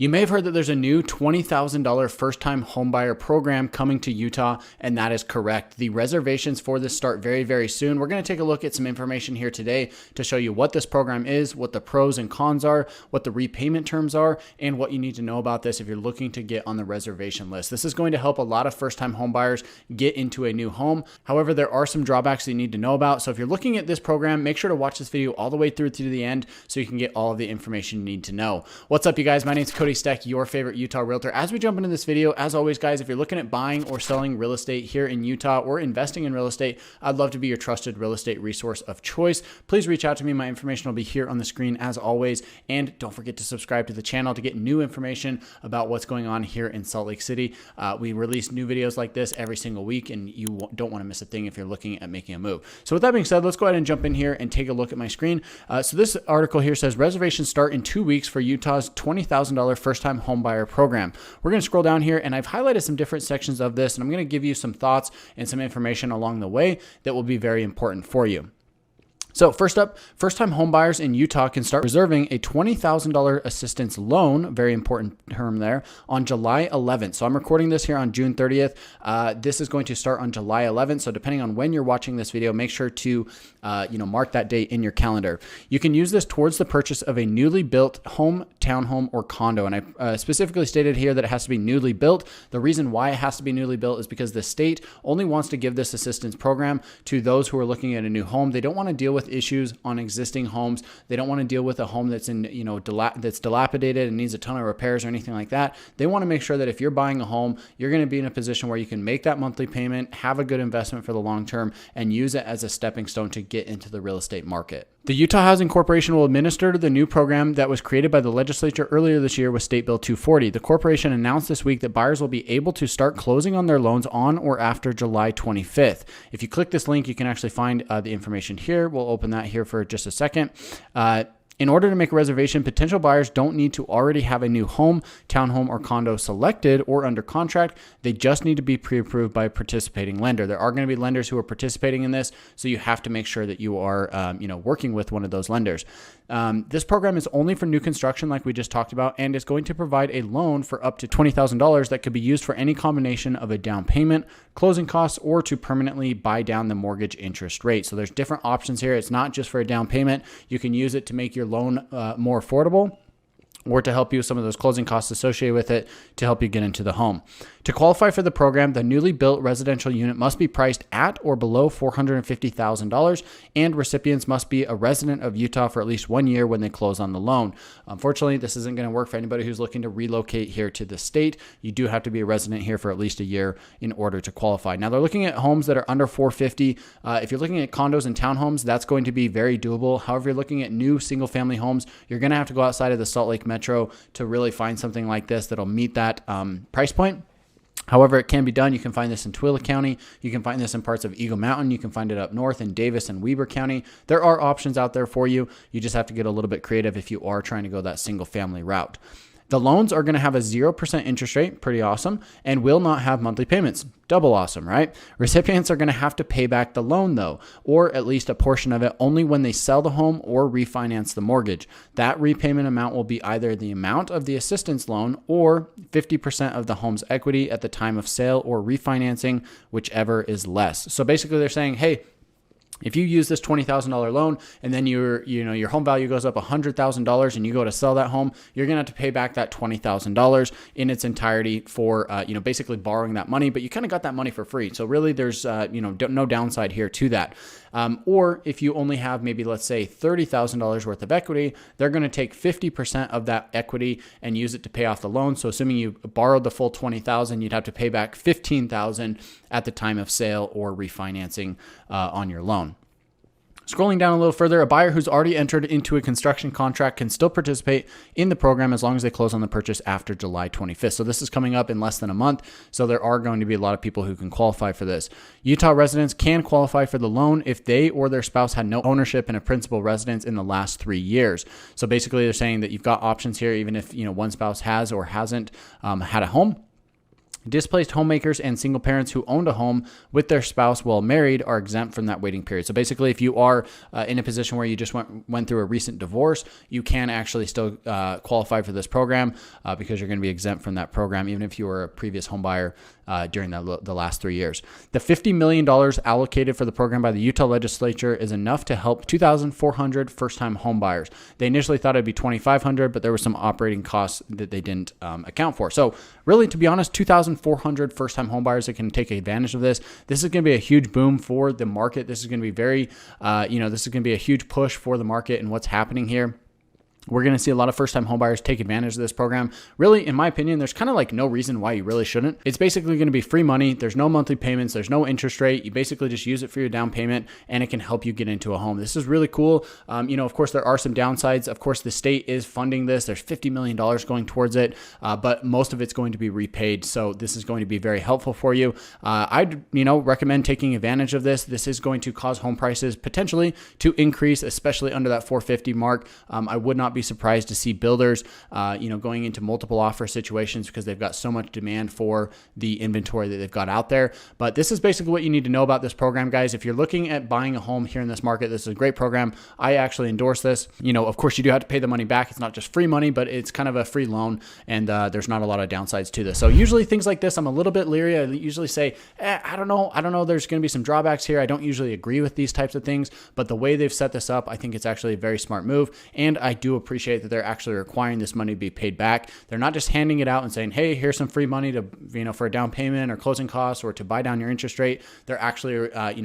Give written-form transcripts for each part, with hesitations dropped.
You may have heard that there's a new $20,000 first-time homebuyer program coming to Utah, and that is correct. The reservations for this start very, very soon. We're going to take a look at some information here today to show you what this program is, what the pros and cons are, what the repayment terms are, and what you need to know about this if you're looking to get on the reservation list. This is going to help a lot of first-time homebuyers get into a new home. However, there are some drawbacks that you need to know about. So if you're looking at this program, make sure to watch this video all the way through to the end so you can get all of the information you need to know. What's up, you guys? My name is Cody Steck, your favorite Utah realtor. As we jump into this video, as always, guys, if you're looking at buying or selling real estate here in Utah or investing in real estate, I'd love to be your trusted real estate resource of choice. Please reach out to me. My information will be here on the screen as always. And don't forget to subscribe to the channel to get new information about what's going on here in Salt Lake City. We release new videos like this every single week, and you don't want to miss a thing if you're looking at making a move. So with that being said, let's go ahead and jump in here and take a look at my screen. So this article here says reservations start in 2 weeks for Utah's $20,000 first-time homebuyer program. We're going to scroll down here, and I've highlighted some different sections of this, and I'm going to give you some thoughts and some information along the way that will be very important for you. So first up, first-time homebuyers in Utah can start reserving a $20,000 assistance loan, very important term there, on July 11th. So I'm recording this here on June 30th. This is going to start on July 11th. So depending on when you're watching this video, make sure to mark that date in your calendar. You can use this towards the purchase of a newly built home, townhome, or condo. And I specifically stated here that it has to be newly built. The reason why it has to be newly built is because the state only wants to give this assistance program to those who are looking at a new home. They don't want to deal with issues on existing homes. They don't want to deal with a home that's in, that's dilapidated and needs a ton of repairs or anything like that. They want to make sure that if you're buying a home, you're going to be in a position where you can make that monthly payment, have a good investment for the long term, and use it as a stepping stone to get into the real estate market. The Utah Housing Corporation will administer the new program that was created by the legislature earlier this year with State Bill 240. The corporation announced this week that buyers will be able to start closing on their loans on or after July 25th. If you click this link, you can actually find the information here. We'll open that here for just a second. In order to make a reservation, potential buyers don't need to already have a new home, townhome, or condo selected or under contract. They just need to be pre-approved by a participating lender. There are going to be lenders who are participating in this, so you have to make sure that you are working with one of those lenders. This program is only for new construction, like we just talked about, and is going to provide a loan for up to $20,000 that could be used for any combination of a down payment, closing costs, or to permanently buy down the mortgage interest rate. So there's different options here. It's not just for a down payment. You can use it to make your loan more affordable, or to help you with some of those closing costs associated with it to help you get into the home. To qualify for the program, the newly built residential unit must be priced at or below $450,000, and recipients must be a resident of Utah for at least 1 year when they close on the loan. Unfortunately, this isn't going to work for anybody who's looking to relocate here to the state. You do have to be a resident here for at least a year in order to qualify. Now, they're looking at homes that are under $450,000. If you're looking at condos and townhomes, that's going to be very doable. However, you're looking at new single-family homes, you're going to have to go outside of the Salt Lake Metro to really find something like this that'll meet that price point. However, it can be done. You can find this in Tooele County. You can find this in parts of Eagle Mountain. You can find it up north in Davis and Weber County. There are options out there for you. You just have to get a little bit creative if you are trying to go that single family route. The loans are going to have a 0% interest rate, pretty awesome, and will not have monthly payments. Double awesome, right? Recipients are going to have to pay back the loan though, or at least a portion of it, only when they sell the home or refinance the mortgage. That repayment amount will be either the amount of the assistance loan or 50% of the home's equity at the time of sale or refinancing, whichever is less. So basically they're saying, hey, if you use this $20,000 loan and then your home value goes up $100,000 and you go to sell that home, you're going to have to pay back that $20,000 in its entirety for, basically borrowing that money, but you kind of got that money for free. So really there's, no downside here to that. Or if you only have maybe, let's say $30,000 worth of equity, they're going to take 50% of that equity and use it to pay off the loan. So assuming you borrowed the full $20,000, you'd have to pay back $15,000 at the time of sale or refinancing on your loan. Scrolling down a little further, a buyer who's already entered into a construction contract can still participate in the program as long as they close on the purchase after July 25th. So this is coming up in less than a month. So there are going to be a lot of people who can qualify for this. Utah residents can qualify for the loan if they or their spouse had no ownership in a principal residence in the last 3 years. So basically they're saying that you've got options here, even if one spouse has or hasn't had a home. Displaced homemakers and single parents who owned a home with their spouse while married are exempt from that waiting period. So basically, if you are in a position where you just went through a recent divorce, you can actually still qualify for this program because you're going to be exempt from that program, even if you were a previous home buyer during the last 3 years. The $50 million allocated for the program by the Utah legislature is enough to help 2,400 first-time home buyers. They initially thought it'd be 2,500, but there were some operating costs that they didn't account for. So really, to be honest, 2,400 first-time home buyers that can take advantage of this. This is going to be a huge boom for the market. This is going to be very, this is going to be a huge push for the market and what's happening here. We're going to see a lot of first-time homebuyers take advantage of this program. Really, in my opinion, there's kind of like no reason why you really shouldn't. It's basically going to be free money. There's no monthly payments. There's no interest rate. You basically just use it for your down payment, and it can help you get into a home. This is really cool. Of course, there are some downsides. Of course, the state is funding this. There's $50 million going towards it, but most of it's going to be repaid. So this is going to be very helpful for you. I'd recommend taking advantage of this. This is going to cause home prices potentially to increase, especially under that 450 mark. I would not be surprised to see builders, going into multiple offer situations because they've got so much demand for the inventory that they've got out there. But this is basically what you need to know about this program, guys. If you're looking at buying a home here in this market, this is a great program. I actually endorse this. Of course, you do have to pay the money back. It's not just free money, but it's kind of a free loan, and there's not a lot of downsides to this. So usually things like this, I'm a little bit leery. I usually say, I don't know. There's going to be some drawbacks here. I don't usually agree with these types of things, but the way they've set this up, I think it's actually a very smart move, and I do appreciate that they're actually requiring this money to be paid back. They're not just handing it out and saying, hey, here's some free money to, for a down payment or closing costs or to buy down your interest rate. They're actually,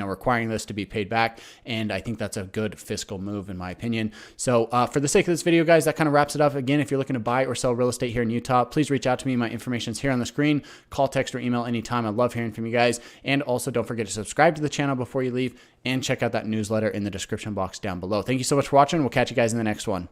requiring this to be paid back. And I think that's a good fiscal move in my opinion. So for the sake of this video, guys, that kind of wraps it up. Again, if you're looking to buy or sell real estate here in Utah, please reach out to me. My information is here on the screen. Call, text, or email anytime. I love hearing from you guys. And also don't forget to subscribe to the channel before you leave and check out that newsletter in the description box down below. Thank you so much for watching. We'll catch you guys in the next one.